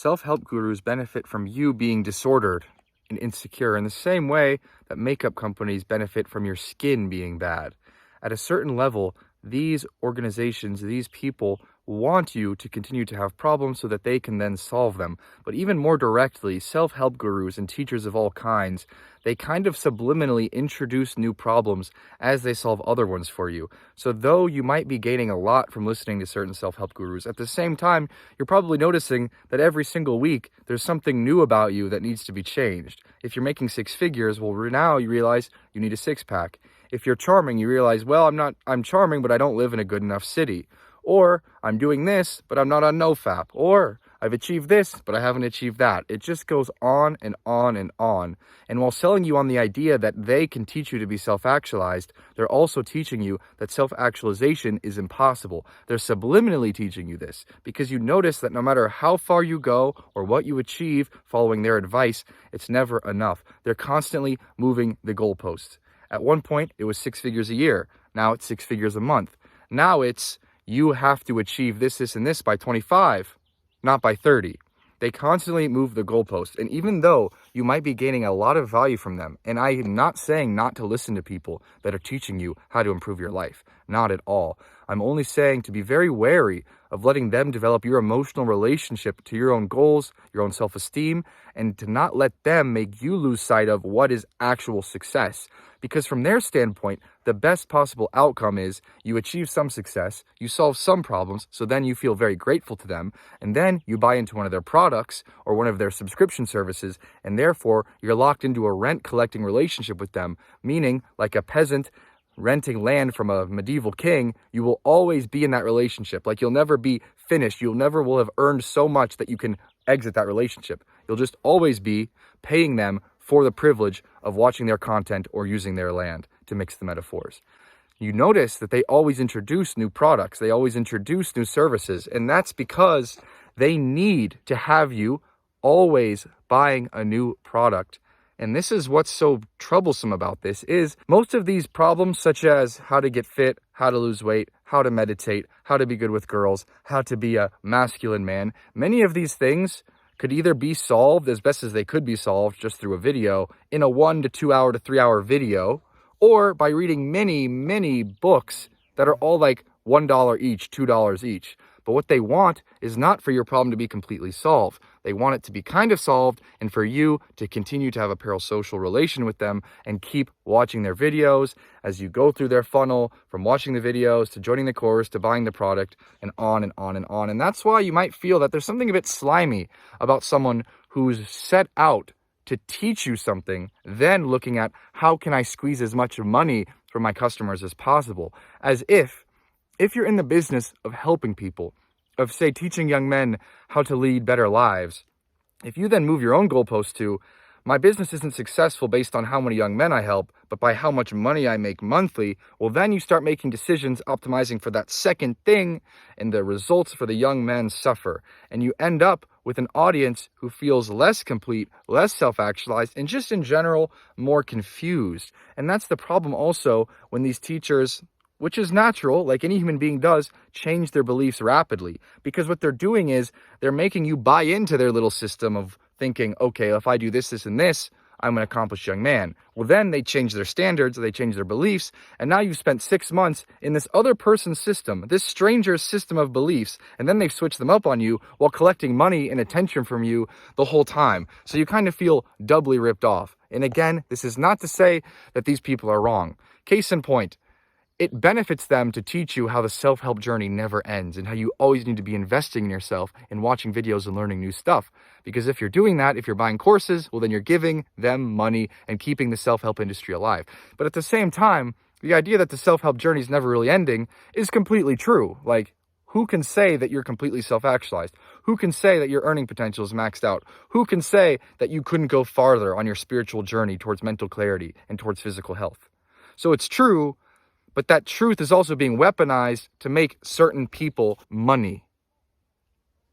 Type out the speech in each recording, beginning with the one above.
Self-help gurus benefit from you being disordered and insecure in the same way that makeup companies benefit from your skin being bad. At a certain level, these organizations, these people want you to continue to have problems so that they can then solve them. But even more directly, self-help gurus and teachers of all kinds, they kind of subliminally introduce new problems as they solve other ones for you. So though you might be gaining a lot from listening to certain self-help gurus, at the same time, you're probably noticing that every single week there's something new about you that needs to be changed. If you're making six figures, well, now you realize you need a six-pack. If you're charming, you realize, well, I'm charming, but I don't live in a good enough city. Or I'm doing this, but I'm not on NoFap. Or I've achieved this, but I haven't achieved that. It just goes on and on and on. And while selling you on the idea that they can teach you to be self-actualized, they're also teaching you that self-actualization is impossible. They're subliminally teaching you this because you notice that no matter how far you go or what you achieve following their advice, it's never enough. They're constantly moving the goalposts. At one point, it was 6 figures a year. Now it's 6 figures a month. Now it's you have to achieve this, this, and this by 25, not by 30. They constantly move the goalpost. And even though you might be gaining a lot of value from them, and I'm not saying not to listen to people that are teaching you how to improve your life, not at all. I'm only saying to be very wary of letting them develop your emotional relationship to your own goals, your own self-esteem, and to not let them make you lose sight of what is actual success. Because from their standpoint, the best possible outcome is you achieve some success, you solve some problems, so then you feel very grateful to them, and then you buy into one of their products or one of their subscription services, and therefore you're locked into a rent-collecting relationship with them, meaning like a peasant renting land from a medieval king, you will always be in that relationship. Like you'll never be finished. You'll never will have earned so much that you can exit that relationship. You'll just always be paying them for the privilege of watching their content or using their land, to mix the metaphors. You notice that they always introduce new products. They always introduce new services. And that's because they need to have you always buying a new product. And this is what's so troublesome about this is most of these problems, such as how to get fit, how to lose weight, how to meditate, how to be good with girls, how to be a masculine man, many of these things could either be solved as best as they could be solved just through a video in a 1 to 2 hour to 3 hour video, or by reading many, many books that are all like $1 each, $2 each. But what they want is not for your problem to be completely solved. They want it to be kind of solved and for you to continue to have a parasocial relation with them and keep watching their videos as you go through their funnel from watching the videos to joining the course to buying the product and on and on and on. And that's why you might feel that there's something a bit slimy about someone who's set out to teach you something, then looking at how can I squeeze as much money from my customers as possible, as if you're in the business of helping people, of say teaching young men how to lead better lives, if you then move your own goalpost to, my business isn't successful based on how many young men I help, but by how much money I make monthly, well then you start making decisions optimizing for that second thing, and the results for the young men suffer. And you end up with an audience who feels less complete, less self-actualized, and just in general, more confused. And that's the problem also when these teachers, which is natural, like any human being does, change their beliefs rapidly. Because what they're doing is they're making you buy into their little system of thinking, okay, if I do this, this, and this, I'm an accomplished young man. Well, then they change their standards, they change their beliefs, and now you've spent 6 months in this other person's system, this stranger's system of beliefs, and then they've switched them up on you while collecting money and attention from you the whole time. So you kind of feel doubly ripped off. And again, this is not to say that these people are wrong. Case in point, it benefits them to teach you how the self-help journey never ends and how you always need to be investing in yourself and watching videos and learning new stuff. Because if you're doing that, if you're buying courses, well, then you're giving them money and keeping the self-help industry alive. But at the same time, the idea that the self-help journey is never really ending is completely true. Like, who can say that you're completely self-actualized? Who can say that your earning potential is maxed out? Who can say that you couldn't go farther on your spiritual journey towards mental clarity and towards physical health? So it's true, but that truth is also being weaponized to make certain people money.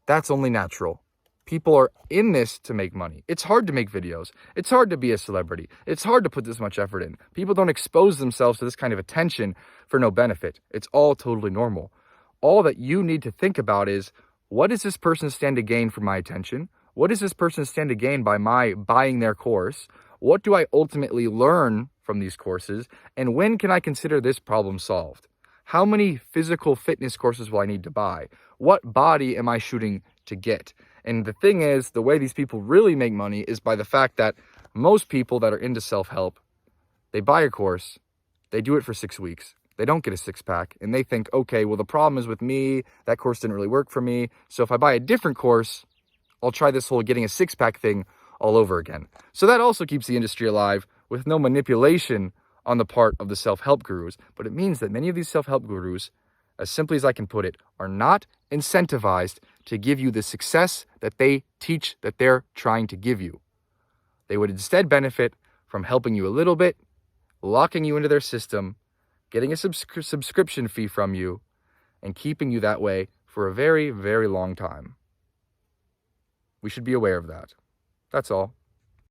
That's only natural. People are in this to make money. It's hard to make videos. It's hard to be a celebrity. It's hard to put this much effort in. People don't expose themselves to this kind of attention for no benefit. It's all totally normal. All that you need to think about is, what does this person stand to gain from my attention? What does this person stand to gain by my buying their course? What do I ultimately learn from these courses? And when can I consider this problem solved? How many physical fitness courses will I need to buy? What body am I shooting to get? And the thing is, the way these people really make money is by the fact that most people that are into self-help, they buy a course, they do it for 6 weeks, they don't get a six-pack, and they think, okay, well, the problem is with me, that course didn't really work for me, so if I buy a different course, I'll try this whole getting a six-pack thing all over again. So that also keeps the industry alive with no manipulation on the part of the self-help gurus. But it means that many of these self-help gurus, as simply as I can put it, are not incentivized to give you the success that they teach that they're trying to give you. They would instead benefit from helping you a little bit, locking you into their system, getting a subscription fee from you, and keeping you that way for a very, very long time. We should be aware of that. That's all.